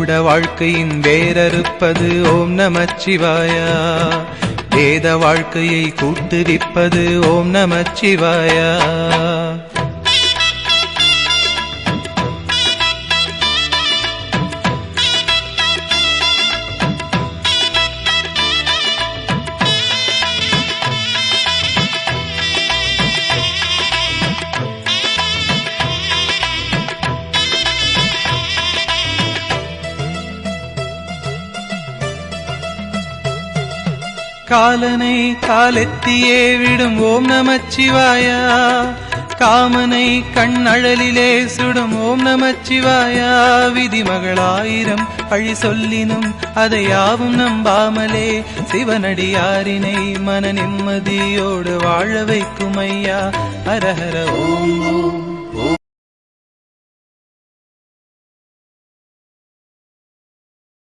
மூட வாழ்க்கையின் வேரறுப்பது ஓம் நமச்சிவாயா. வேத வாழ்க்கையை கூட்டுவிப்பது ஓம் நமச்சிவாயா. காலனை காலெத்தியே விடும் ஓம் நமச்சிவாயா. காமனை கண்ணழலிலே சுடும் ஓம் நமச்சிவாயா. விதிமகளாயிரம் பழி சொல்லினும் அதை யாவும் நம்பாமலே சிவனடியாரினை மன நிம்மதியோடு வாழ வைக்கும் ஐயா. ஹரஹர ஓம் ஓம்.